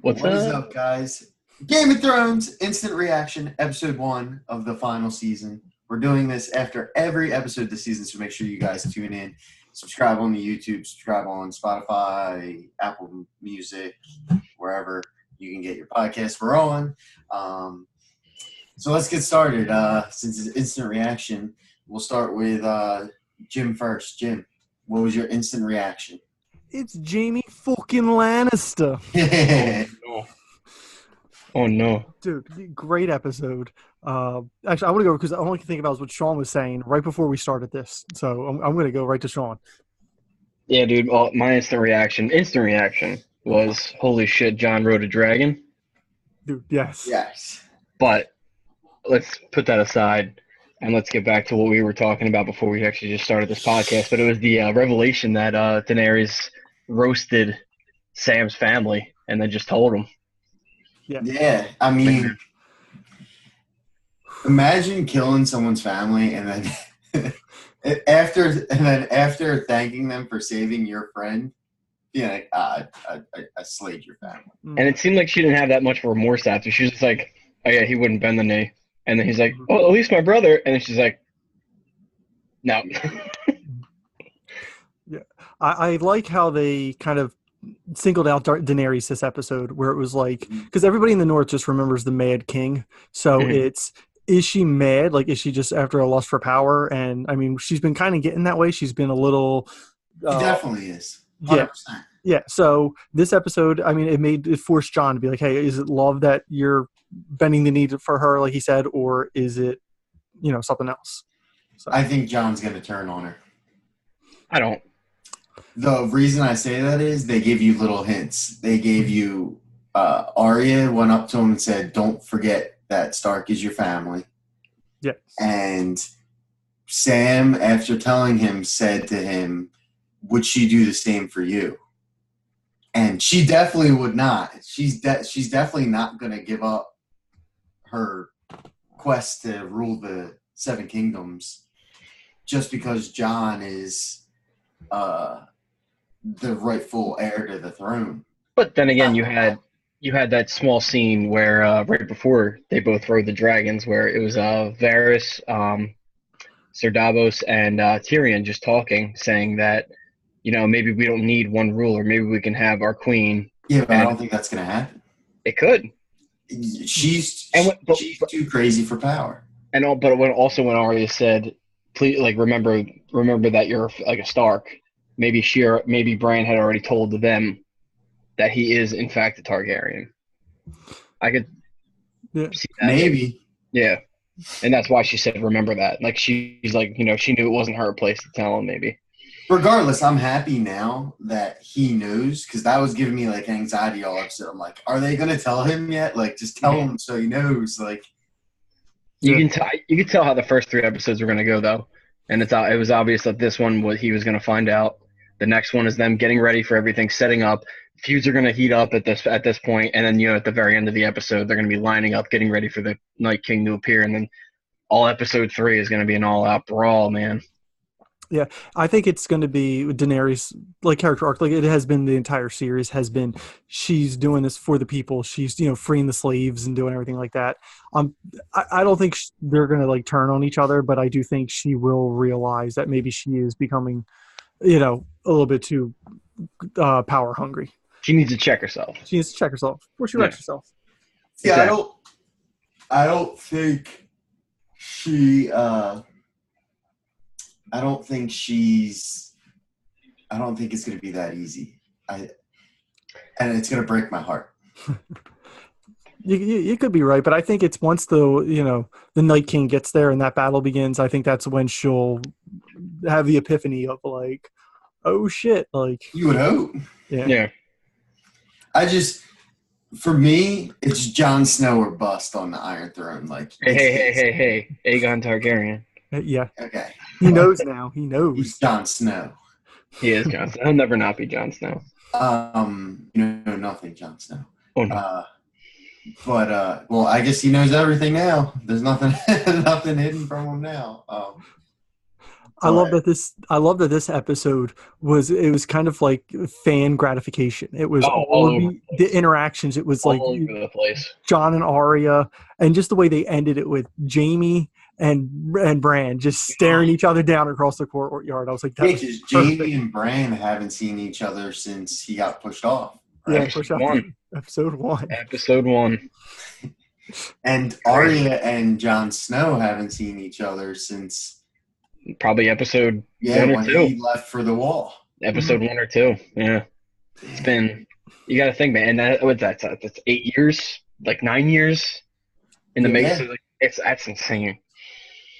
What's What is up? up, guys? Game of Thrones Instant Reaction, episode 1 of the final season. We're doing this after every episode this season, so make sure you guys tune in. Subscribe on the YouTube, subscribe on Spotify, Apple Music, wherever you can get your podcast. We're on. So let's get started. Since it's instant reaction, we'll start with Jim first. Jim, what was your instant reaction? It's Jamie fucking Lannister. No. Oh no. Dude, great episode. Actually, I want to go because I only can think about what Sean was saying right before we started this. So I'm going to go right to Sean. Yeah, dude. Well, my instant reaction was, holy shit, Jon rode a dragon. Dude, yes. Yes. But let's put that aside and let's get back to what we were talking about before we actually just started this podcast. But it was the revelation that Daenerys roasted Sam's family and then just told him. Yeah, I mean, imagine killing someone's family and then after thanking them for saving your friend, like, I slayed your family. And it seemed like she didn't have that much remorse after. She was just like, oh yeah, he wouldn't bend the knee. And then he's like, well, at least my brother. And then she's like, no. Yeah, I like how they kind of singled out Daenerys this episode, where it was like, because everybody in the North just remembers the Mad King. So is she mad? Like, is she just after a lust for power? And I mean, she's been kind of getting that way. She's been a little. She definitely is. 100%. Yeah. So this episode, I mean, it forced Jon to be like, hey, is it love that you're bending the knee for her, like he said, or is it, something else? So. I think Jon's going to turn on her. I don't. The reason I say that is they give you little hints. They gave you Arya went up to him and said, don't forget that Stark is your family. Yes. And Sam, after telling him, said to him, would she do the same for you? And she definitely would not. She's definitely not going to give up her quest to rule the Seven Kingdoms just because Jon is the rightful heir to the throne. But then again, you had that small scene where right before they both rode the dragons, where it was Varys, Ser Davos, and Tyrion just talking, saying that maybe we don't need one ruler, maybe we can have our queen. Yeah, but I don't think that's going to happen. It could. She's too crazy for power. But when Arya said, "Please, like remember that you're like a Stark," maybe Bran had already told them that he is in fact a Targaryen. I could see that. Maybe. Yeah, and that's why she said, "Remember that." Like she's like, she knew it wasn't her place to tell him. Maybe. Regardless, I'm happy now that he knows, because that was giving me like anxiety all episode. I'm like, are they gonna tell him yet? Like, just tell him so he knows. Like, you can tell how the first 3 episodes were gonna go though, and it was obvious that this one he was gonna find out. The next one is them getting ready for everything, setting up. Feuds are gonna heat up at this point, and then at the very end of the episode, they're gonna be lining up, getting ready for the Night King to appear, and then all episode 3 is gonna be an all-out brawl, man. Yeah, I think it's going to be Daenerys, like, character arc, like it has been the entire series, has been she's doing this for the people. She's, freeing the slaves and doing everything like that. I don't think they're going to, like, turn on each other, but I do think she will realize that maybe she is becoming, a little bit too power hungry. She needs to check herself. She needs to check herself before she wrecks herself. Yeah, exactly. I don't think she... I don't think it's going to be that easy. And it's going to break my heart. You could be right, but I think it's once the Night King gets there and that battle begins, I think that's when she'll have the epiphany of like, oh shit, like. You would hope. Yeah. For me, it's Jon Snow or bust on the Iron Throne. Like, hey, Aegon Targaryen. Yeah. Okay. He knows now. He knows. He's Jon Snow. He is Jon Snow. He'll never not be Jon Snow. Nothing, Jon Snow. Oh, no. Well, I guess he knows everything now. There's nothing hidden from him now. I love that this episode was kind of like fan gratification. It was all of the interactions. It was like all over the place. John and Arya, and just the way they ended it with Jamie and Bran just staring each other down across the courtyard. I was like, because Jamie and Bran haven't seen each other since he got pushed off. Right? Yeah, pushed off. Episode 1. Episode 1. And Arya and Jon Snow haven't seen each other since probably episode 1 or when 2. He left for the Wall. Episode 1 or 2. Yeah, it's been. You got to think, man. And that's 8 years, like 9 years in the making. Like, that's insane.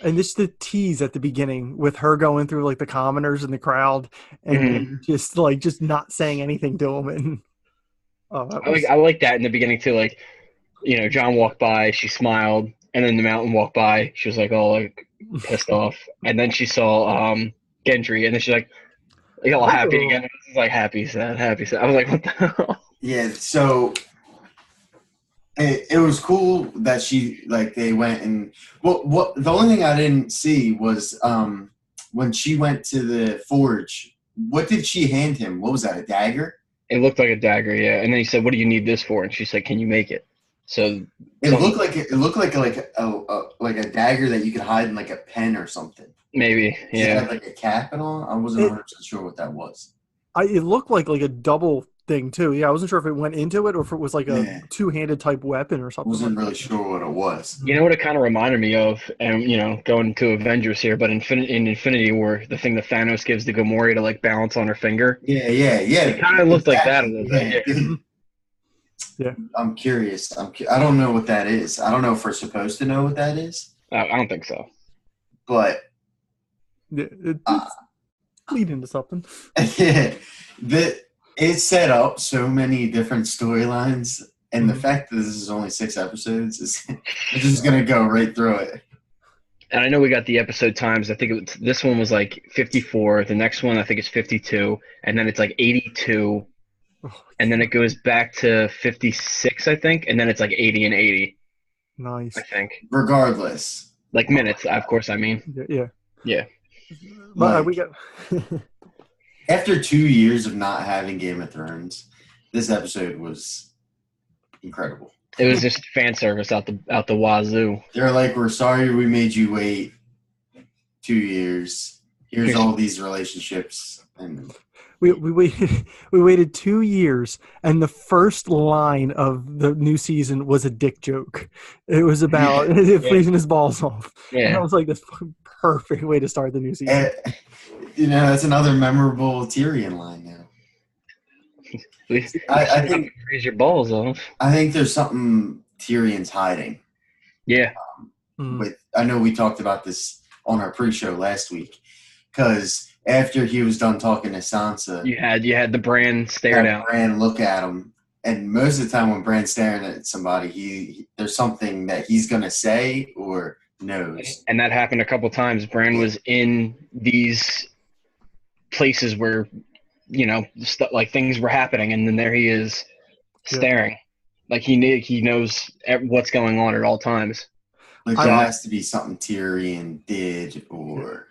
And just the tease at the beginning with her going through like the commoners in the crowd and just not saying anything to them. And I like that in the beginning too. Like, you know, John walked by, she smiled, and then the mountain walked by. She was like all like pissed off, and then she saw Gendry, and then she's like all happy again. It was like happy, sad. I was like, what the hell? Yeah. So it was cool that they went and what the only thing I didn't see was when she went to the forge. What did she hand him? What was that? A dagger? It looked like a dagger, yeah. And then he said, "What do you need this for?" And she said, "Can you make it?" So it looked like a dagger that you could hide in like a pen or something. Maybe, yeah. It had like a cap and all. I wasn't 100% sure what that was. It looked like a double thing too. Yeah, I wasn't sure if it went into it or if it was like a two-handed type weapon or something. I wasn't really sure what it was. You know what it kind of reminded me of, and you know, going to Avengers here, but in Infinity War, the thing that Thanos gives to Gamora to like balance on her finger. Yeah. It kind of looked like that a little bit. Yeah. I'm curious. I don't know what that is. I don't know if we're supposed to know what that is. I don't think so. But it's leading to something. Yeah. It set up so many different storylines, and the fact that this is only 6 episodes is just going to go right through it. And I know we got the episode times. I think this one was like 54. The next one I think is 52, and then it's like 82, and then it goes back to 56, I think, and then it's like 80 and 80. Nice. I think. Regardless. Like minutes, of course. I mean. Yeah. But we got. After 2 years of not having Game of Thrones, this episode was incredible. It was just fan service out the wazoo. They're like, "We're sorry we made you wait 2 years. Here's all these relationships." And we waited 2 years, and the first line of the new season was a dick joke. It was about freezing his balls off. Yeah. And I was like, "This perfect way to start the new season." You know, that's another memorable Tyrion line now. I think freeze your balls off. I think there's something Tyrion's hiding. Yeah. I know we talked about this on our pre-show last week, because after he was done talking to Sansa, you had the Bran stare down. Bran look at him, and most of the time when Bran's staring at somebody, there's something that he's gonna say or knows. And that happened a couple times. Bran was in these places where, you know, like things were happening, and then there he is staring. Like he knows what's going on at all times. Like there has to be something Tyrion did, or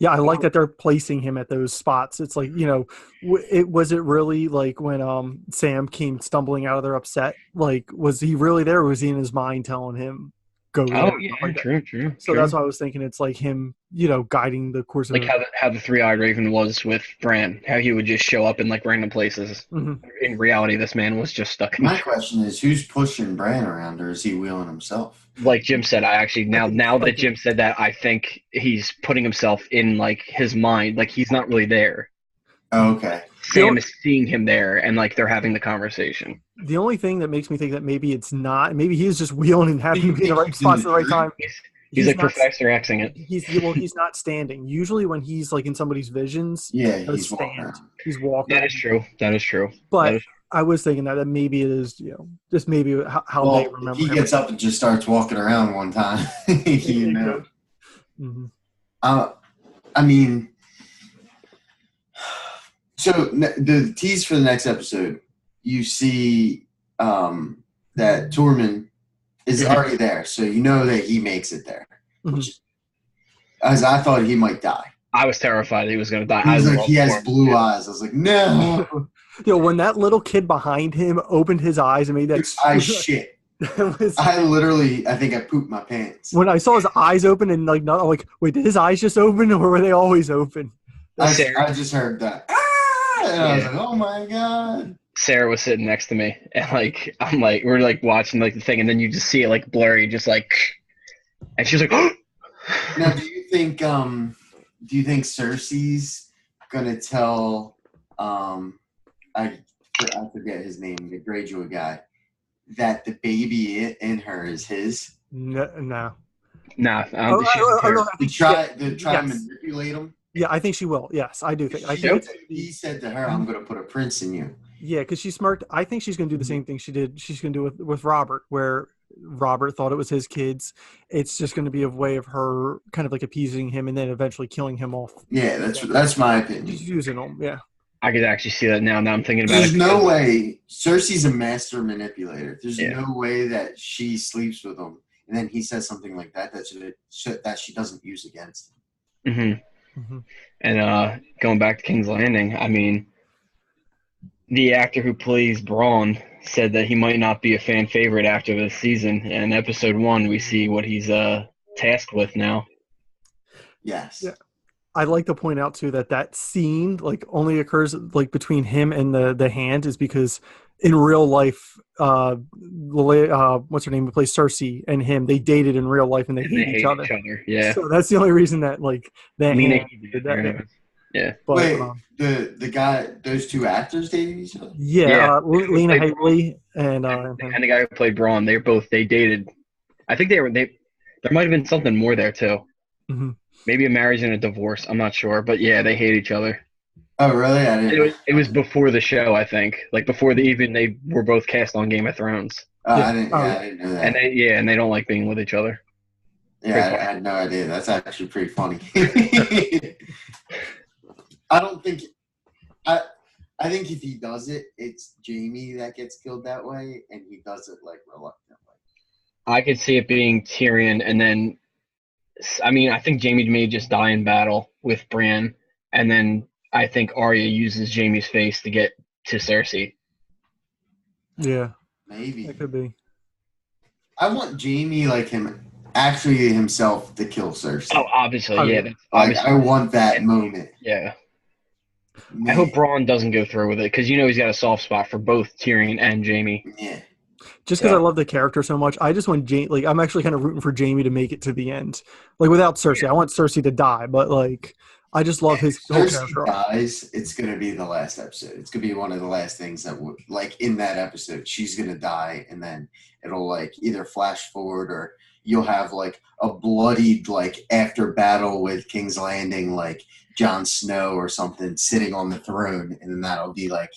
I like that they're placing him at those spots. It's like, you know, was it really like when Sam came stumbling out of there upset? Like, was he really there, or was he in his mind telling him go? Oh yeah, like true. So that's why I was thinking it's like him, you know, guiding the course of how the Three-Eyed Raven was with Bran, how he would just show up in like random places. Mm-hmm. In reality, this man was just stuck in. My question is, who's pushing Bran around, or is he wheeling himself? Like Jim said, I actually now that Jim said that, I think he's putting himself in like his mind, like he's not really there. Oh, okay. Sam is seeing him there, and like they're having the conversation. The only thing that makes me think that maybe it's not, maybe he's just wheeling and having to be in the right spots at the right time. He's like Professor Xing it. He's not standing. Usually when he's like in somebody's visions, he's walking. He's walking. That is true. But I was thinking that maybe it is, you know, just maybe how they remember. He gets up and just starts walking around one time. You know. Mm-hmm. I mean, so the tease for the next episode, you see that Tormund is already there, so you know that he makes it there. Mm-hmm. Which, as I thought he might die. I was terrified he was going to die. He I was like, love he has Tormund. blue eyes. I was like, no. When that little kid behind him opened his eyes and made that, I shit. that was, I think I pooped my pants. when I saw his eyes open and like, not like, wait, did his eyes just open or were they always open? I just heard that. Ah! And I was Yeah. like, oh my God. Sarah was sitting next to me, and like I'm like we're like watching like the thing, and then you just see it like blurry, just like, and she was like, Now, do you think Cersei's gonna tell I forget his name, the Greyjoy guy, that the baby in her is his? No. nah, I don't think she's no, I think To try to yes. manipulate him. Yeah, I think she will. Yes, I do think. I think He said to her, "I'm gonna put a prince in you." yeah, because she's smart. I think she's going to do the same thing she did. She's going to do with Robert, where Robert thought it was his kids. It's just going to be a way of her kind of like appeasing him and then eventually killing him off. Yeah, that's my She's opinion. using him. Yeah. I could actually see that now. Now I'm thinking about There's it. no way Cersei's a master manipulator. There's Yeah. no way that she sleeps with him and then he says something like that that she doesn't use against him. Mm-hmm. Mm-hmm. And going back to King's Landing, I mean, the actor who plays Braun said that he might not be a fan favorite after this season. And in episode 1, we see what he's tasked with now. Yes. Yeah. I'd like to point out too that scene like only occurs like between him and the hand is because in real life, what's her name, who plays Cersei, and him, they dated in real life and they hate each other. Yeah. So that's the only reason that like that Lena hand Headey did that. Yeah. But, Wait, the guy, those two actors dated each other? yeah, Yeah. Lena Headey and And the guy who played Braun, they dated. I think there might have been something more there too. Mm-hmm. Maybe a marriage and a divorce. I'm not sure, but yeah, they hate each other. Oh, really? I didn't. It was before the show, I think. Like before they were both cast on Game of Thrones. I didn't know that. And they don't like being with each other. Yeah, I had no idea. That's actually pretty funny. I think if he does it, it's Jamie that gets killed that way, and he does it like reluctantly. I could see it being Tyrion, and then, I mean, I think Jamie may just die in battle with Bran, and then I think Arya uses Jamie's face to get to Cersei. Yeah, Maybe. that could be. I want Jamie, like actually himself, to kill Cersei. Oh, obviously, yeah. That's Like, obviously, I want that moment. yeah. Man. I hope Braun doesn't go through with it because he's got a soft spot for both Tyrion and Jamie. Yeah. Just because I love the character so much, I just want Jamie. Like, I'm actually kind of rooting for Jamie to make it to the end. Like, without Cersei, I want Cersei to die, but like, I just love his whole character. If Cersei dies, it's gonna be the last episode. It's gonna be one of the last things that would, like, in that episode, she's gonna die, and then it'll like either flash forward or you'll have like a bloodied like after battle with King's Landing, like Jon Snow or something sitting on the throne, and then that'll be like,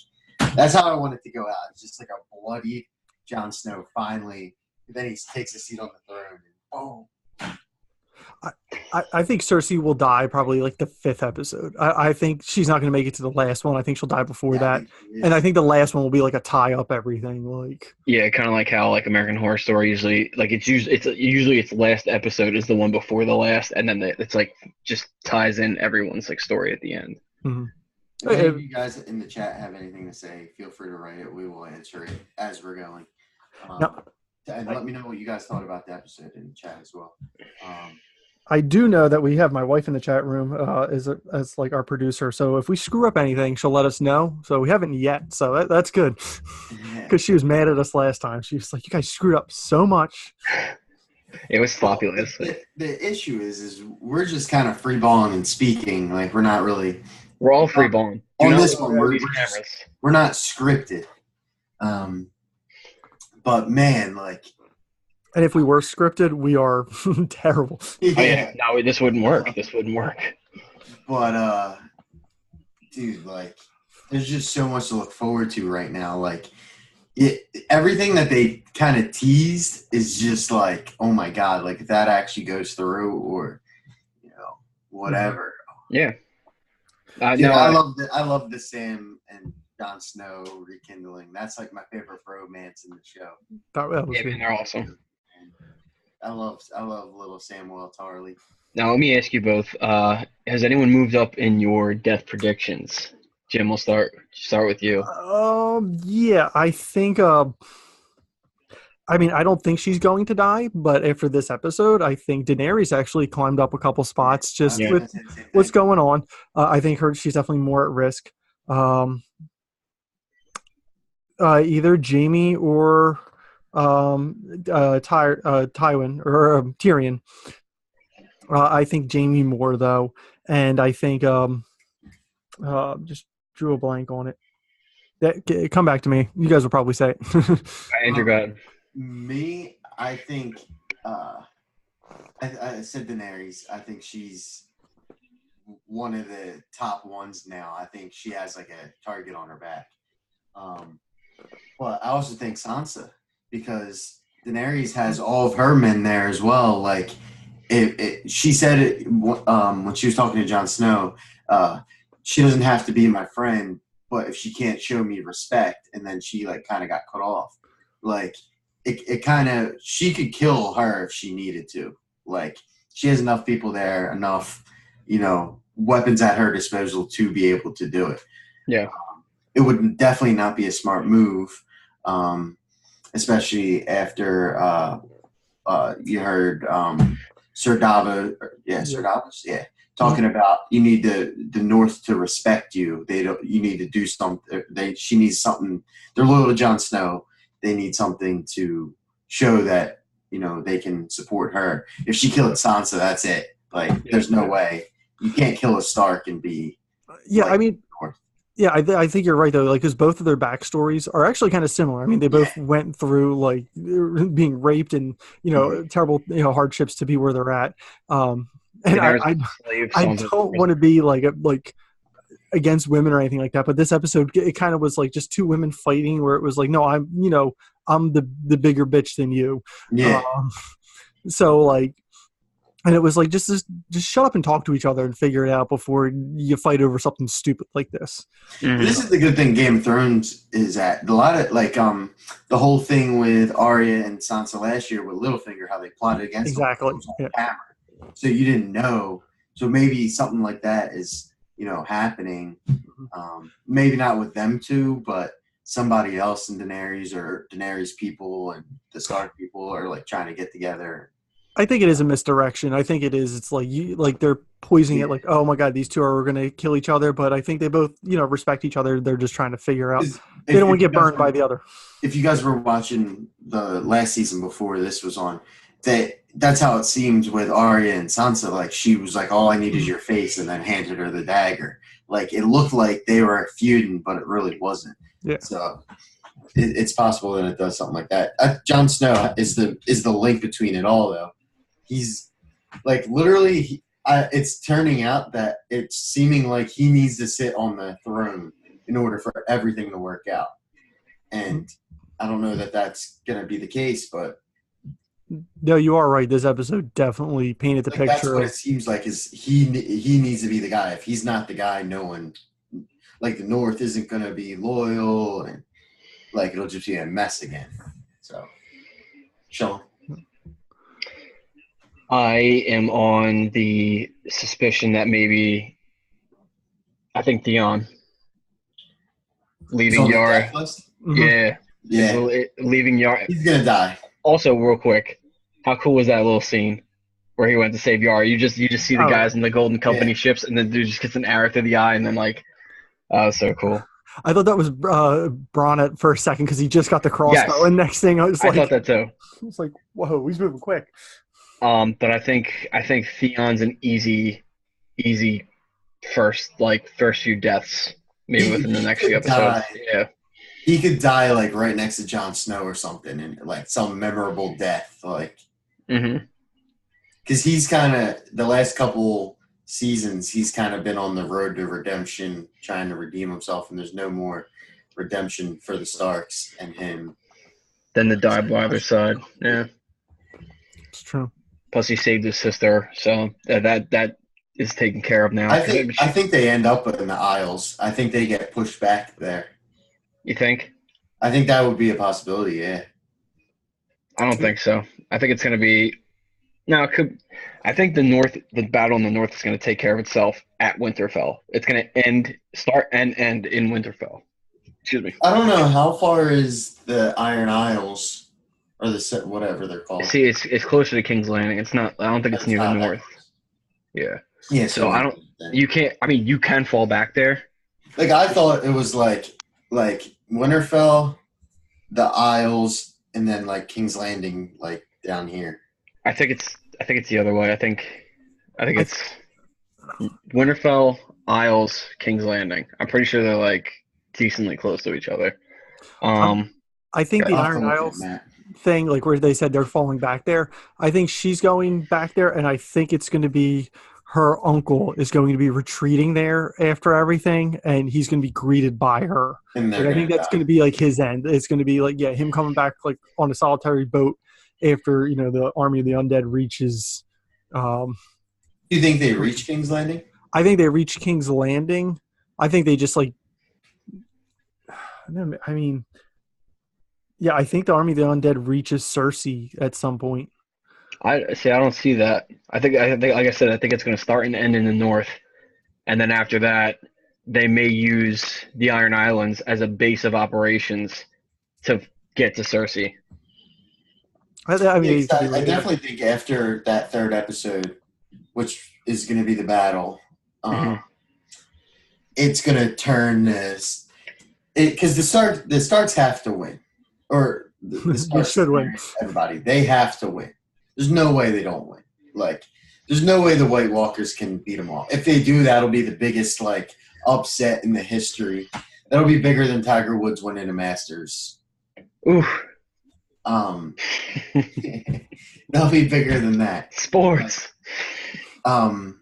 that's how I want it to go out. It's just like a bloodied Jon Snow finally, and then he takes a seat on the throne, and boom. I think Cersei will die probably like the 5th episode. I think she's not going to make it to the last one. I think she'll die before that. And I think the last one will be like a tie up everything. Like, yeah, kind of like how like American Horror Story usually like it's usually its last episode is the one before the last, and then it's like just ties in everyone's like story at the end. Mm-hmm. If any of you guys in the chat have anything to say, feel free to write it. We will answer it as we're going. And let me know what you guys thought about the episode in the chat as well. I do know that we have my wife in the chat room as like our producer. So if we screw up anything, she'll let us know. So we haven't yet. So that's good. Because she was mad at us last time. She was like, you guys screwed up so much. It was sloppy. The issue is we're just kind of freeballing and speaking. Like, we're not really. We're all freeballing. On this one, we're not scripted. But man, like. And if we were scripted, we are terrible. Yeah. No, this wouldn't work. This wouldn't work. But, dude, like, there's just so much to look forward to right now. Like, everything that they kind of teased is just like, oh my God, like, if that actually goes through or, whatever. Yeah. I love the Sam and Jon Snow rekindling. That's like my favorite romance in the show. That was they're awesome. I love little Samuel Tarly. Now let me ask you both. Has anyone moved up in your death predictions? Jim, we'll start with you. Yeah, I think. I mean, I don't think she's going to die, but after this episode, I think Daenerys actually climbed up a couple spots just Yeah. with what's going on. I think she's definitely more at risk. Either Jamie or Tywin or Tyrion. I think Jamie more though, and I think just drew a blank on it. Come back to me. You guys will probably say it. Andrew, go ahead. Me, I think I said Daenerys. I think she's one of the top ones now. I think she has like a target on her back. But I also think Sansa, because Daenerys has all of her men there as well. Like she said it when she was talking to Jon Snow. She doesn't have to be my friend, but if she can't show me respect, and then she like kind of got cut off. Like it kind of, she could kill her if she needed to. Like she has enough people there, enough weapons at her disposal to be able to do it. Yeah. It would definitely not be a smart move, especially after you heard Sir Davos, Sir Davos, talking about you need the North to respect you. They don't. You need to do something. She needs something. They're loyal to Jon Snow. They need something to show that they can support her. If she killed Sansa, that's it. Like there's no way you can't kill a Stark and be. Yeah, I mean. Yeah, I think you're right though. Like, because both of their backstories are actually kind of similar. I mean, they both went through like being raped and terrible hardships to be where they're at. And I don't want to be like against women or anything like that. But this episode, it kind of was like just two women fighting, where it was like, no, I'm the bigger bitch than you. Yeah. So like. And it was like just shut up and talk to each other and figure it out before you fight over something stupid like this. Mm-hmm. This is the good thing Game of Thrones is at. A lot of like the whole thing with Arya and Sansa last year with Littlefinger, how they plotted against exactly them camera. So you didn't know. So maybe something like that is happening. Maybe not with them two, but somebody else in Daenerys or Daenerys people and the Stark people are like trying to get together. I think it is a misdirection. I think it is. It's like they're poisoning it. Like, oh my god, these two are going to kill each other. But I think they both, respect each other. They're just trying to figure out. They don't want to get burned by the other. If you guys were watching the last season before this was on, that's how it seemed with Arya and Sansa. Like she was like, "All I need is your face," and then handed her the dagger. Like it looked like they were feuding, but it really wasn't. Yeah. So it's possible that it does something like that. Jon Snow is the link between it all, though. He's like literally. It's turning out that it's seeming like he needs to sit on the throne in order for everything to work out. And I don't know that that's going to be the case, but no, you are right. This episode definitely painted the picture. That's what it seems like. Is he needs to be the guy? If he's not the guy, no one, like the North, isn't going to be loyal, and like it'll just be a mess again. So, Sean. I am on the suspicion that maybe I think Theon leaving Yara. Yeah. Leaving Yara. He's going to die. Also, real quick, how cool was that little scene where he went to save Yara? You just see the guys in the Golden Company ships, and then dude just gets an arrow through the eye, and then like, so cool. I thought that was Bronn for a second because he just got the crossbow, and next thing I thought that too. I was like, whoa, he's moving quick. But I think Theon's an easy first few deaths, maybe within the next few episodes. Yeah. He could die like right next to Jon Snow or something, and like some memorable death, like. Because he's kind of the last couple seasons, he's kind of been on the road to redemption, trying to redeem himself, and there's no more redemption for the Starks and him. Then to die by either side. Yeah, it's true. Plus, he saved his sister, so that is taken care of now. I think they end up in the Isles. I think they get pushed back there. You think? I think that would be a possibility. Yeah. I don't think so. I think it's going to be Now, it could. I think the battle in the North is going to take care of itself at Winterfell. It's going to start and end in Winterfell. Excuse me. I don't know how far is the Iron Isles or whatever they're called. See, it's closer to King's Landing. It's not. I don't think it's near the not that North. close. Yeah. Yeah. So I don't. You can't. I mean, you can fall back there. Like I thought it was like Winterfell, the Isles, and then like King's Landing, like down here. I think it's the other way. I think it's Winterfell, Isles, King's Landing. I'm pretty sure they're like decently close to each other. I think the I'll have to Iron look at Isles that. thing, like where they said they're falling back there, I think she's going back there, and I think it's going to be her uncle is going to be retreating there after everything, and he's going to be greeted by her. And Like, I think that's going to be like his end. It's going to be like, yeah, him coming back like on a solitary boat after the army of the undead reaches. Do you think they reach King's Landing? I think they reach King's Landing. I think they just like. I mean, yeah, I think the army of the undead reaches Cersei at some point. I don't see that. I think, like I said, I think it's going to start and end in the North, and then after that, they may use the Iron Islands as a base of operations to get to Cersei. I mean, I definitely think after that third episode, which is going to be the battle, it's going to turn this because the Starks have to win, or the Starks should win. Everybody, they have to win. There's no way they don't win. Like, there's no way the White Walkers can beat them all. If they do, that'll be the biggest like upset in the history. That'll be bigger than Tiger Woods winning a Masters. Ooh. That'll be bigger than that. Sports. The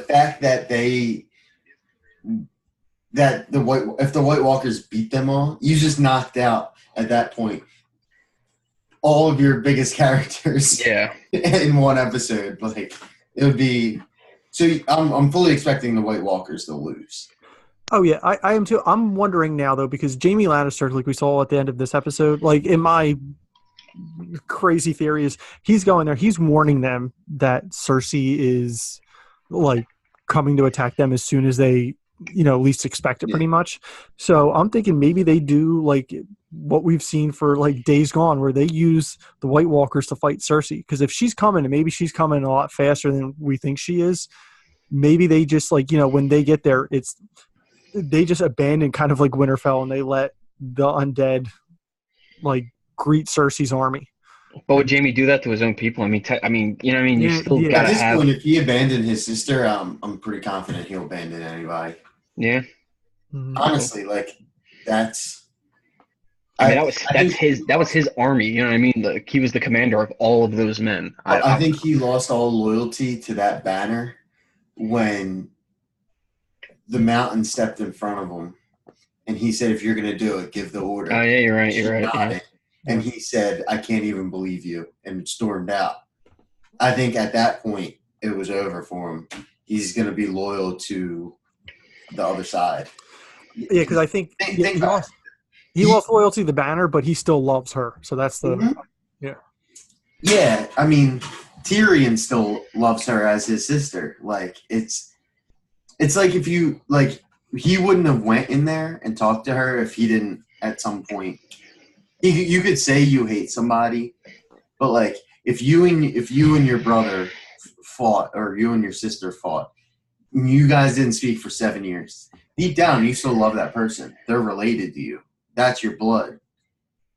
fact that if the White Walkers beat them all, you just knocked out at that point all of your biggest characters. Yeah. In one episode, like it would be. So I'm fully expecting the White Walkers to lose. Oh yeah, I am too. I'm wondering now though, because Jaime Lannister, like we saw at the end of this episode, like in my crazy theory is he's going there, he's warning them that Cersei is like coming to attack them as soon as they least expect it, pretty much. So I'm thinking maybe they do like what we've seen for like Days Gone, where they use the White Walkers to fight Cersei. Because if she's coming, and maybe she's coming a lot faster than we think she is, maybe they just like when they get there, they just abandon kind of like Winterfell and they let the undead like greet Cersei's army. But would Jaime do that to his own people? I mean, you still yeah. gotta At this have. point, if he abandoned his sister, I'm pretty confident he'll abandon anybody. Yeah. Honestly, like that's. I mean, that was his army. You know what I mean? Like, he was the commander of all of those men. I think he lost all loyalty to that banner when the Mountain stepped in front of him, and he said, "If you're going to do it, give the order." Oh yeah, you're right. She You're right. Yeah. nodded, and he said, "I can't even believe you," and stormed out. I think at that point it was over for him. He's going to be loyal to the other side. Yeah, because I think he lost loyalty to the banner, but he still loves her. So that's the Yeah, I mean, Tyrion still loves her as his sister. Like it's like if you like, he wouldn't have went in there and talked to her if he didn't at some point. You could say you hate somebody, but like if you and your brother fought, or you and your sister fought, and you guys didn't speak for 7 years, deep down you still love that person. They're related to you. That's your blood.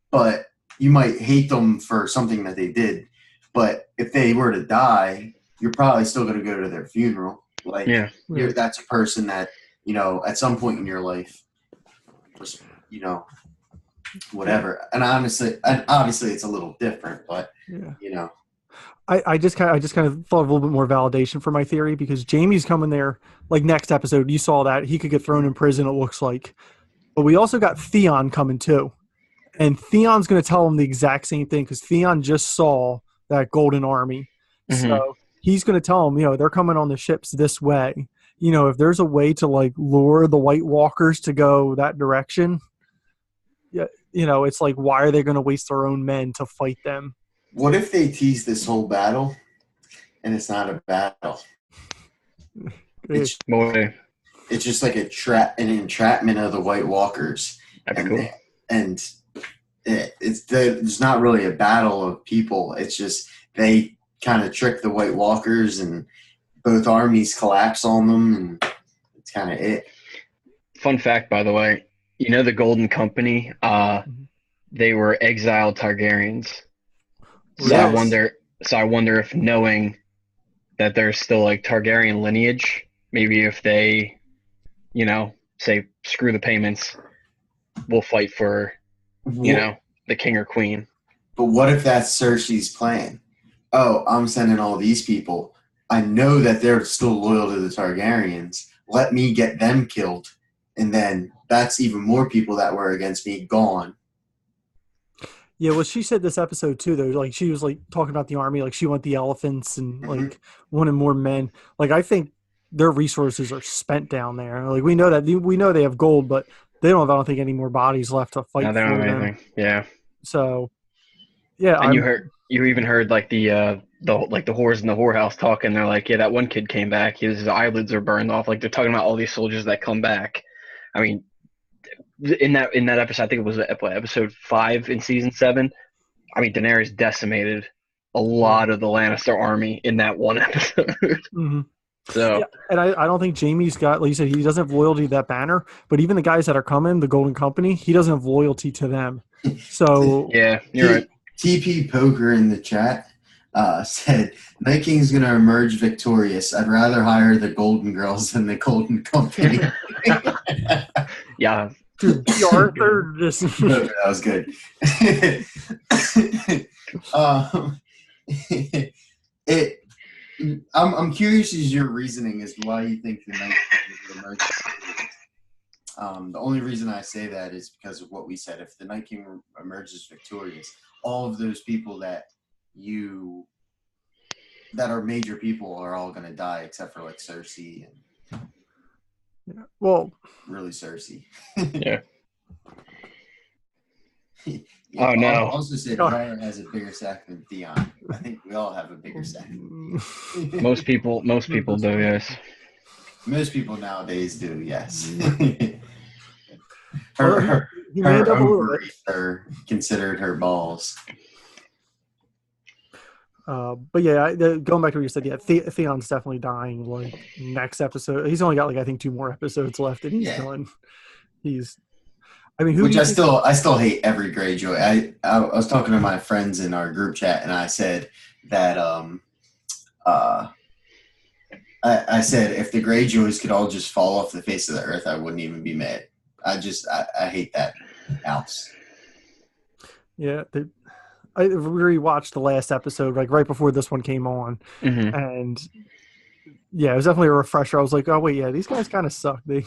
But you might hate them for something that they did. But if they were to die, you're probably still going to go to their funeral. Like, that's a person that, at some point in your life was, whatever. And obviously it's a little different, but, I just kind of thought of a little bit more validation for my theory, because Jaime's coming there, like next episode, you saw that he could get thrown in prison, it looks like. But we also got Theon coming too. And Theon's going to tell him the exact same thing, because Theon just saw that golden army. Mm-hmm. So he's going to tell him, they're coming on the ships this way. If there's a way to like lure the White Walkers to go that direction, it's like, why are they going to waste their own men to fight them? What if they tease this whole battle and it's not a battle? It's Boy, it's just like an entrapment of the White Walkers, that'd be and cool. it's not really a battle of people. It's just they kind of trick the White Walkers, and both armies collapse on them, and it's kind of it. Fun fact, by the way, you know the Golden Company, they were exiled Targaryens. So I Really? wonder if knowing that there's still like Targaryen lineage, maybe if they, say screw the payments, we'll fight for, the king or queen. But what if that's Cersei's plan? Oh, I'm sending all these people. I know that they're still loyal to the Targaryens. Let me get them killed. And then that's even more people that were against me gone. Yeah, well, she said this episode too, though. Like she was like talking about the army, like she wanted the elephants and like wanted more men. Like I think their resources are spent down there. Like we know they have gold, but they don't have, I don't think, any more bodies left to No, fight they don't for have them. anything. Yeah. So yeah, And you even heard like the whores in the whorehouse talking. They're like, yeah, that one kid came back. His eyelids are burned off. Like they're talking about all these soldiers that come back. I mean, in that episode, I think it was episode 5 in season 7. I mean, Daenerys decimated a lot of the Lannister army in that one episode. Mhm. So Yeah, and I don't think Jamie's got, like you said, he doesn't have loyalty to that banner. But even the guys that are coming, the Golden Company, he doesn't have loyalty to them. So yeah, you're right. TP Poker in the chat said, Night King's going to emerge victorious. I'd rather hire the Golden Girls than the Golden Company. Yeah. dude, B. Arthur just That was good. I'm curious as your reasoning as to why you think the Night King will emerge victorious. The only reason I say that is because of what we said. If the Night King emerges victorious, all of those people that are major people are all going to die except for like Cersei and well, really Cersei. Yeah. Yeah, Oh, no. I'll also say Briar has a bigger sack than Theon. I think we all have a bigger sack. Most people do, yes. Most people nowadays do, yes. Well, her he manned up a little bit. ovaries are considered her balls. But yeah, going back to what you said, yeah, Theon's definitely dying. Like next episode, he's only got like I think 2 more episodes left, and he's done. I mean, Which I still hate every Greyjoy. I was talking to my friends in our group chat, and I said that I said if the Greyjoys could all just fall off the face of the earth, I wouldn't even be mad. I hate that house. Yeah, I rewatched the last episode like right before this one came on, and yeah, it was definitely a refresher. I was like, oh wait, yeah, these guys kind of suck. They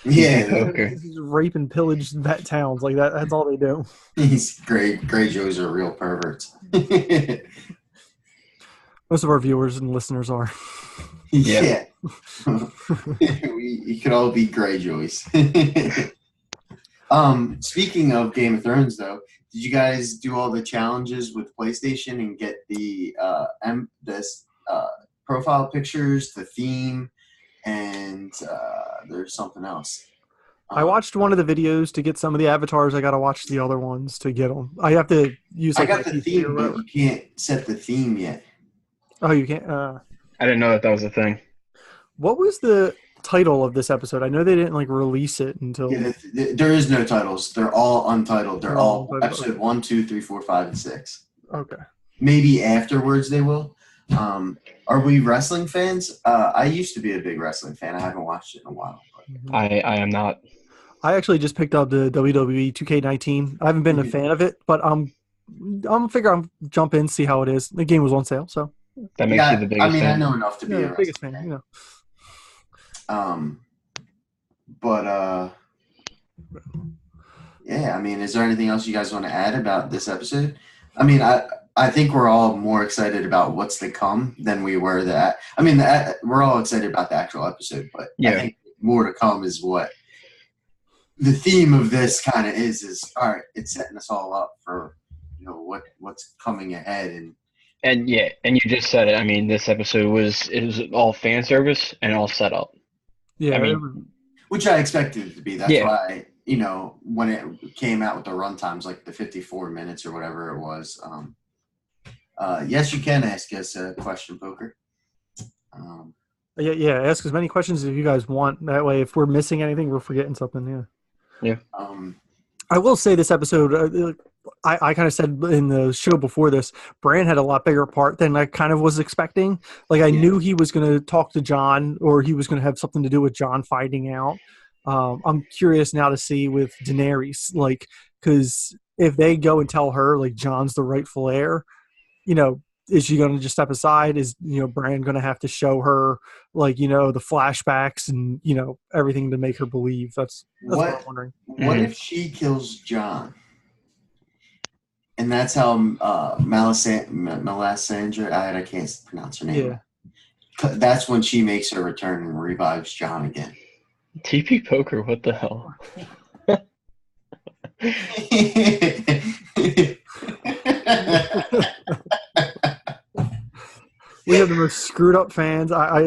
Okay. rape and pillage vet towns like that. That's all they do. These Greyjoys are real perverts. Most of our viewers and listeners are. Yeah. You could all be Greyjoys. Speaking of Game of Thrones, though, did you guys do all the challenges with PlayStation and get the profile pictures, the theme, and there's something else? I watched one of the videos to get some of the avatars. I got to watch the other ones to get them. I have to use. I got the theme, but you can't set the theme yet. Oh, you can't. I didn't know that was a thing. What was the title of this episode? I know they didn't like release it until. Yeah, there is no titles. They're all untitled. They're all untitled. episode 1, 2, 3, 4, 5, and 6. Okay. Maybe afterwards they will. Are we wrestling fans? I used to be a big wrestling fan. I haven't watched it in a while. But. I am not. I actually just picked up the WWE 2K19. I haven't been a fan of it, but I'm jump in, see how it is. The game was on sale, so that makes you the biggest fan. I know enough to be a biggest fan. You know. But yeah. I mean, is there anything else you guys want to add about this episode? I mean, I think we're all more excited about what's to come than we were that. I mean, we're all excited about the actual episode, but I think more to come is what the theme of this kind of is all right. It's setting us all up for what's coming ahead. And you just said it. I mean, this episode was all fan service and all set up. Yeah, I mean, which I expected it to be. That's Yeah. why, when it came out with the run times, like the 54 minutes or whatever it was. Yes, you can ask us a question, Poker. yeah. Ask as many questions as you guys want. That way, if we're missing anything, we're forgetting something. Yeah. I will say this episode. I kind of said in the show before this, Bran had a lot bigger part than I kind of was expecting. Like I knew he was going to talk to Jon, or he was going to have something to do with Jon finding out. I'm curious now to see with Daenerys, like, because if they go and tell her like Jon's the rightful heir, is she going to just step aside? Is Bran going to have to show her like the flashbacks and everything to make her believe? That's what I'm wondering. What if she kills Jon? And that's how Melisandre, I can't pronounce her name. Yeah. That's when she makes her return and revives Jon again. TP Poker, what the hell? We have the most screwed up fans. I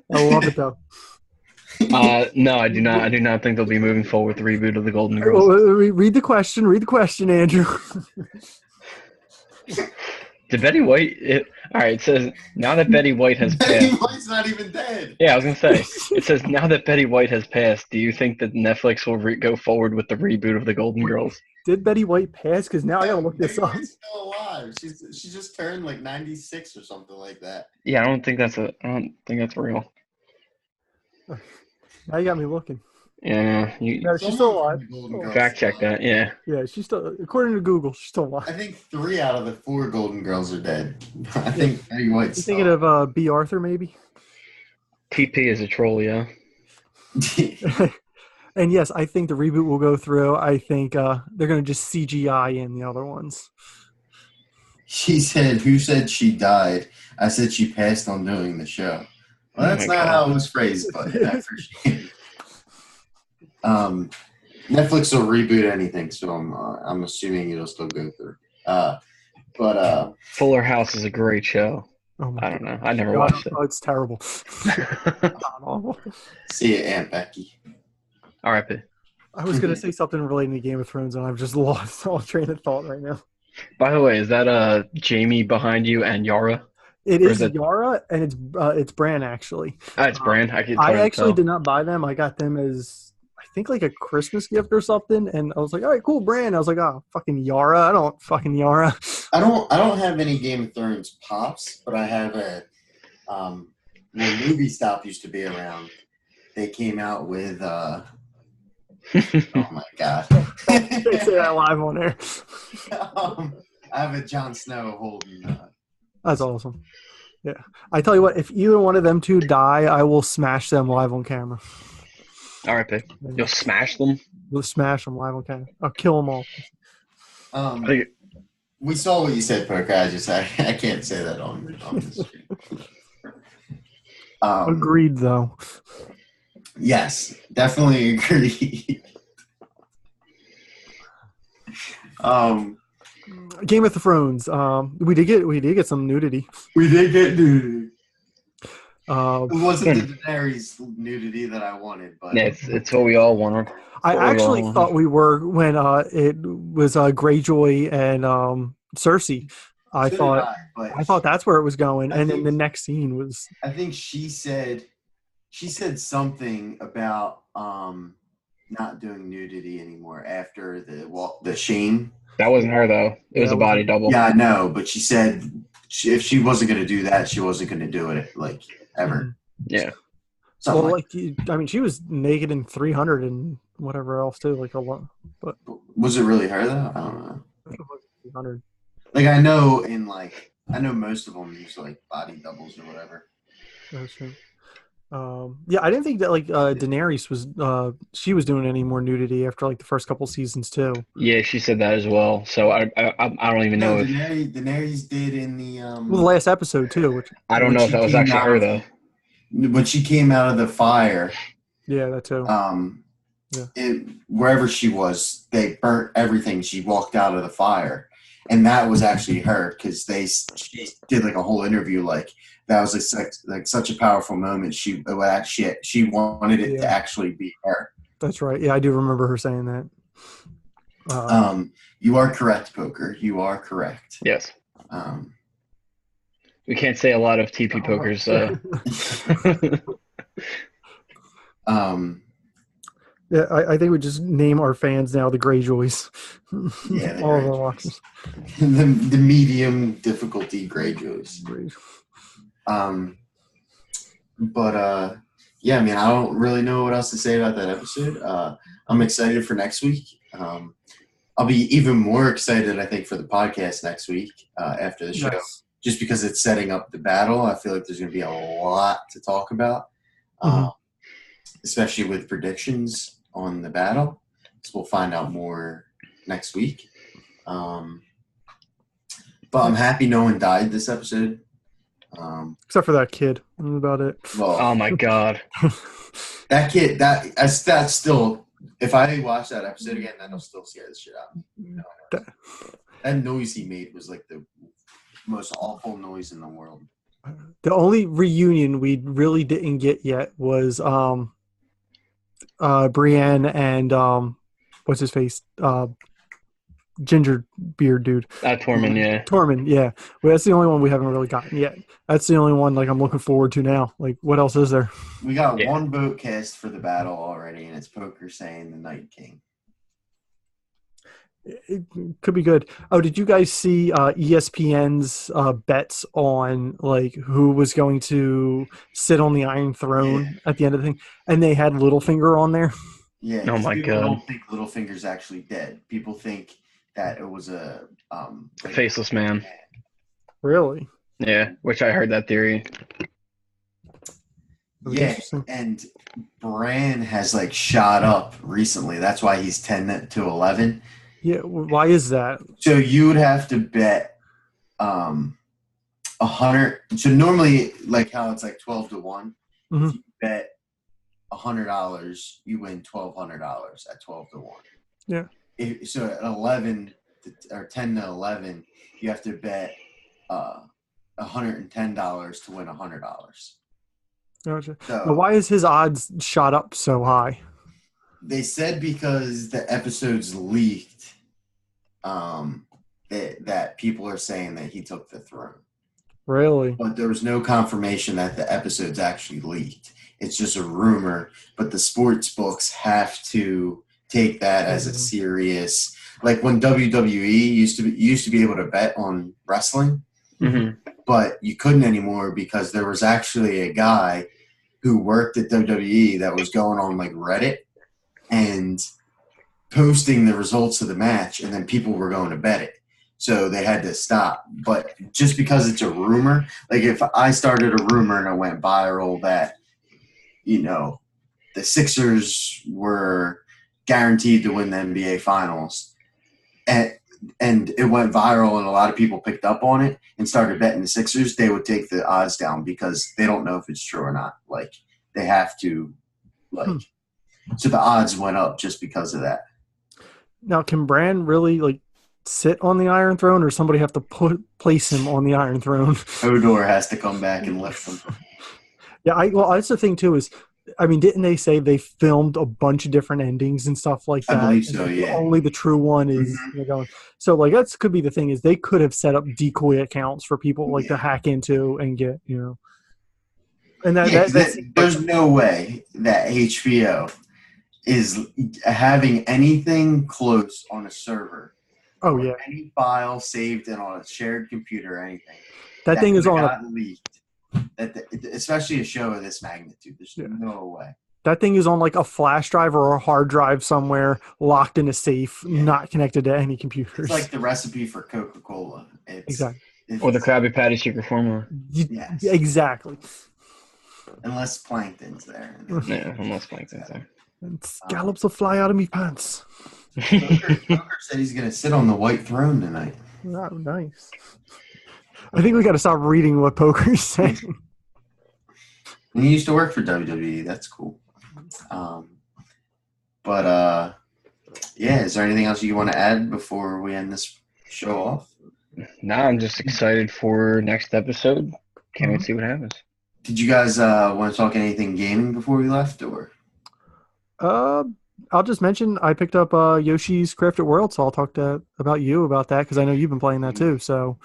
love it though. No, I do not. I do not think they'll be moving forward with the reboot of the Golden Girls. Read the question, Andrew. Did Betty White? All right. It says now that Betty White has passed. Betty White's not even dead. Yeah, I was gonna say. It says now that Betty White has passed. Do you think that Netflix will go forward with the reboot of the Golden Girls? Did Betty White pass? Because now I gotta look this up. She's still alive. She just turned like 96 or something like that. Yeah, I don't think that's real. Now you got me looking. Yeah, no, she's still alive. Fact check that. Yeah. Yeah, she's still, according to Google, she's still alive. I think 3 out of the 4 Golden Girls are dead. I think Betty White's. You thinking of B. Arthur, maybe? TP is a troll, yeah. And yes, I think the reboot will go through. I think they're going to just CGI in the other ones. She said, "Who said she died?" I said she passed on doing the show. Well, that's not how it was phrased, but I appreciate it. Netflix will reboot anything, so I'm assuming it'll still go through. But Fuller House is a great show. Oh I don't know. I never watched it. Oh, it's terrible. See you, Aunt Becky. R.I.P. I was going to say something relating to Game of Thrones, and I've just lost all train of thought right now. By the way, is that Jamie behind you and Yara? It is Yara, and it's Bran, actually. It's Bran. I actually did not buy them. I got them as, I think, like a Christmas gift or something, and I was like, all right, cool, Bran. I was like, oh, fucking Yara. I don't fucking Yara. I don't have any Game of Thrones pops, but I have a when Movie Stop used to be around, they came out with oh my god. They say that live on air. I have a Jon Snow holding. That's awesome. Yeah. I tell you what, if either one of them two die, I will smash them live on camera. R.I.P. You'll smash them? We'll smash them live on camera. I'll kill them all. We saw what you said, Poker. I can't say that on the stream. Agreed, though. Yes, definitely agree. Game of Thrones. We did get some nudity. We did get nudity. It wasn't the Daenerys nudity that I wanted, but yeah, it's what we all wanted. I actually thought we were when it was Greyjoy and Cersei. I thought that's where it was going, and then the next scene was. I think she said something about not doing nudity anymore after the Shane. That wasn't her though. It was a body double. Yeah, I know, but she said if she wasn't going to do that, she wasn't going to do it like ever. Yeah. She was naked in 300 and whatever else too, like a lot. But was it really her though? I don't know. I think it was 300. Like I know most of them use like body doubles or whatever. That's true. Yeah, I didn't think that Daenerys was she was doing any more nudity after like the first couple seasons too. Yeah, she said that as well. So I don't even know if Daenerys did in the the last episode too. Which I don't know if that was actually her though. When she came out of the fire. Yeah, that too. wherever she was, they burnt everything. She walked out of the fire, and that was actually her because she did like a whole interview like that was like such a powerful moment. She wanted it to actually be her. That's right. Yeah, I do remember her saying that. You are correct, Poker. You are correct. Yes. We can't say a lot of TP Poker's. Yeah, I think we just name our fans now the Greyjoys. Yeah, all of our watchers. The medium difficulty Greyjoys. But yeah, I mean, I don't really know what else to say about that episode. I'm excited for next week. I'll be even more excited, I think, for the podcast next week after the show, just because it's setting up the battle. I feel like there's going to be a lot to talk about, especially with predictions on the battle. So we'll find out more next week. But I'm happy no one died this episode. Except for that kid. That's about it. Well, oh, my God. That kid, that's still... If I watch that episode again, that'll still scare the shit out of me. That noise he made was like the most awful noise in the world. The only reunion we really didn't get yet was Brienne and what's his face? Ginger beard dude. Tormund, yeah. Tormund, yeah. Well, that's the only one we haven't really gotten yet. That's the only one like I'm looking forward to now. Like, what else is there? We got one vote cast for the battle already, and it's Poker saying the Night King. It could be good. Oh, did you guys see ESPN's bets on like who was going to sit on the Iron Throne at the end of the thing? And they had Littlefinger on there. Yeah. Oh my God. People don't think Littlefinger's actually dead. People think that it was a faceless man. Really? Yeah, which I heard that theory. Yeah, and Bran has like shot up recently. That's why he's 10 to 11. Yeah, why is that? So you would have to bet 100. So normally, like how it's like 12 to 1. Mm-hmm. If you bet $100, you win $1,200 at 12 to 1. Yeah. So at 11 or 10 to 11, you have to bet $110 to win $100. Gotcha. So, but why is his odds shot up so high? They said because the episodes leaked, that people are saying that he took the throne. Really? But there was no confirmation that the episodes actually leaked. It's just a rumor, but the sports books have to take that as a serious. Like when WWE used to be able to bet on wrestling, but you couldn't anymore because there was actually a guy who worked at WWE that was going on like Reddit and posting the results of the match, and then people were going to bet it. So they had to stop. But just because it's a rumor, like if I started a rumor and it went viral that, the Sixers were guaranteed to win the NBA Finals, and it went viral and a lot of people picked up on it and started betting the Sixers, they would take the odds down because they don't know if it's true or not. Like, they have to, so the odds went up just because of that. Now, can Bran really, sit on the Iron Throne, or somebody have to place him on the Iron Throne? Hodor has to come back and lift him. Yeah, that's the thing, too, is, didn't they say they filmed a bunch of different endings and stuff like that? I believe so, yeah. Only the true one is going. So, that could be the thing, is they could have set up decoy accounts for people, to hack into and get, And there's no way that HBO is having anything close on a server. Oh, yeah. Any file saved in on a shared computer or anything. That thing is on leaked. Especially a show of this magnitude. There's no way. That thing is on a flash drive or a hard drive somewhere, locked in a safe, not connected to any computers. It's like the recipe for Coca-Cola. Exactly. Or the Krabby Patty secret formula. Yes. Exactly. Unless Plankton's there. Yeah, unless Plankton's there. And scallops will fly out of me pants. Poker said he's going to sit on the white throne tonight. Oh, nice. I think we got to stop reading what Poker's saying. He used to work for WWE. That's cool. But yeah, is there anything else you want to add before we end this show off? Nah, I'm just excited for next episode. Can't wait to see what happens. Did you guys want to talk anything gaming before we left, or? I'll just mention I picked up Yoshi's Crafted World, so I'll talk about you about that because I know you've been playing that too. So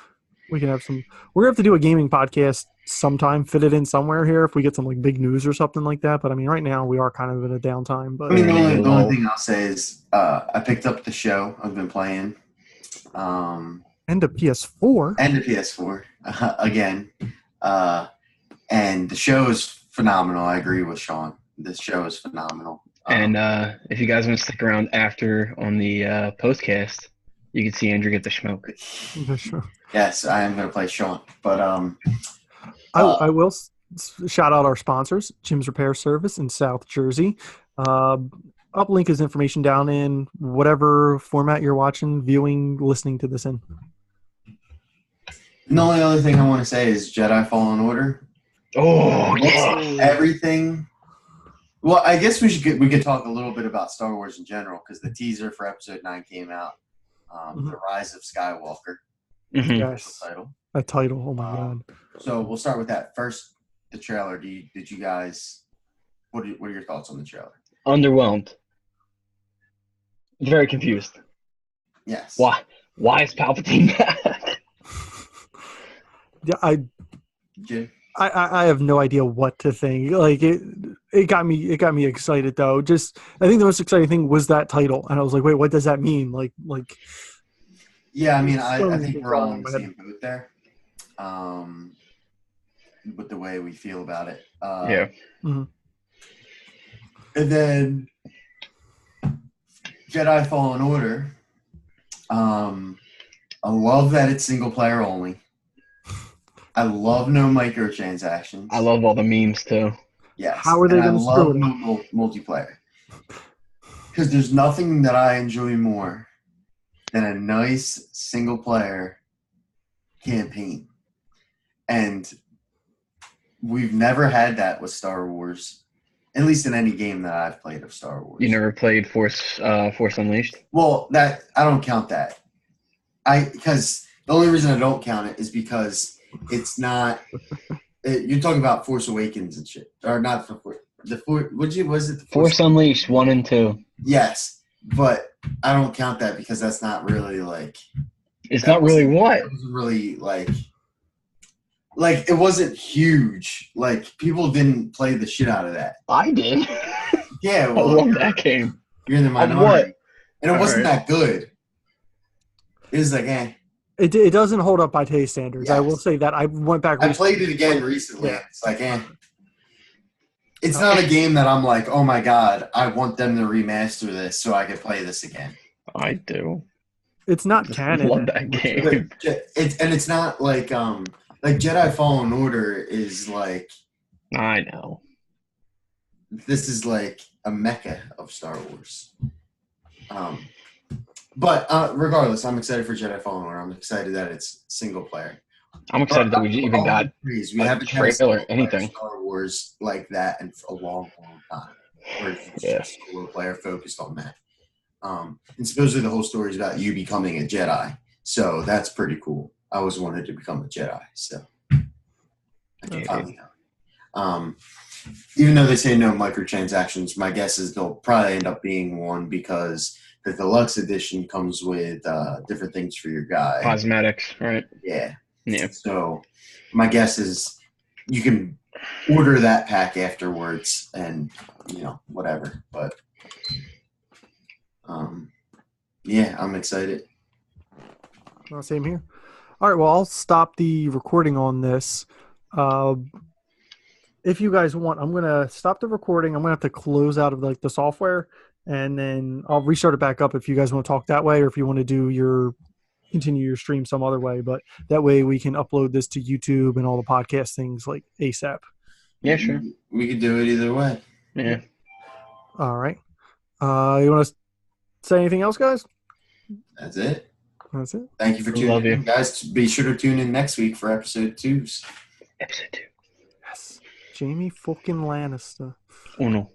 we can have some. We're gonna have to do a gaming podcast sometime, fit it in somewhere here if we get some like big news or something like that. But I mean, right now we are kind of in a downtime. But I mean, the only thing I'll say is I picked up the show. I've been playing. And a PS4. And a PS4 again. And the show is phenomenal. I agree with Sean. This show is phenomenal. And if you guys want to stick around after on the postcast, you can see Andrew get the smoke. Yes, I am going to play Sean. But I will shout out our sponsors, Jim's Repair Service in South Jersey. Uplink his information down in whatever format you're watching, viewing, listening to this in. And the only other thing I want to say is Jedi Fallen Order. Oh, yeah. Everything. Well, I guess we could talk a little bit about Star Wars in general because the teaser for Episode 9 came out. The Rise of Skywalker. Mm-hmm. Yes. A title. Oh my god. So we'll start with that. First, the trailer. Did you guys? What are your thoughts on the trailer? Underwhelmed. Very confused. Yes. Why is Palpatine back? Yeah, I have no idea what to think. Like it got me excited though. Just I think the most exciting thing was that title, and I was like, wait, what does that mean? Like. Yeah, I mean, I think we're all in the same boat there. With the way we feel about it. Yeah. Mm-hmm. And then Jedi Fallen Order. I love that it's single player only. I love no microtransactions. I love all the memes too. Yes. How are they going to screw it? No multiplayer. Because there's nothing that I enjoy more than a nice single player campaign. And we've never had that with Star Wars, at least in any game that I've played of Star Wars. You never played Force Unleashed? Well, that I don't count that. Because the only reason I don't count it is because it's not. You're talking about Force Awakens and shit, or not was it? Force Unleashed 1 and 2. Yes, but I don't count that because that's not really like. It's not really what? It wasn't really like it wasn't huge. Like people didn't play the shit out of that. I did. Yeah, well, I love that game. You're in the minority, and it wasn't that good. It was like, eh. It doesn't hold up by today's standards. Yes. I will say that. I went back. I played it again recently. Yeah. It's like, eh. It's not a game that I'm like, oh my god, I want them to remaster this so I can play this again. I do. It's not I canon. love that game. It's not like Jedi Fallen Order is like. I know. This is like a mecca of Star Wars. But regardless, I'm excited for Jedi Fallen Order. I'm excited that it's single player. I'm excited that we even got we a haven't had a trailer, single-player anything. Star Wars like that in a long, long time. Where it's just a single player focused on that. And supposedly the whole story is about you becoming a Jedi. So that's pretty cool. I always wanted to become a Jedi. So I can finally know. Even though they say no microtransactions, my guess is they'll probably end up being one because the deluxe edition comes with different things for your guy. Cosmetics, right? Yeah. Yeah. So my guess is you can order that pack afterwards and, whatever. But, yeah, I'm excited. Well, same here. All right, well, I'll stop the recording on this. If you guys want, I'm going to stop the recording. I'm going to have to close out of the software, and then I'll restart it back up if you guys want to talk that way or if you want to continue your stream some other way. But that way we can upload this to YouTube and all the podcast things like ASAP. Yeah, sure. We could do it either way. Yeah. All right. You want to say anything else, guys? That's it. That's it. Thank you for tuning in, guys. Be sure to tune in next week for episode 2. Episode 2. Yes. Jamie fucking Lannister. Uno.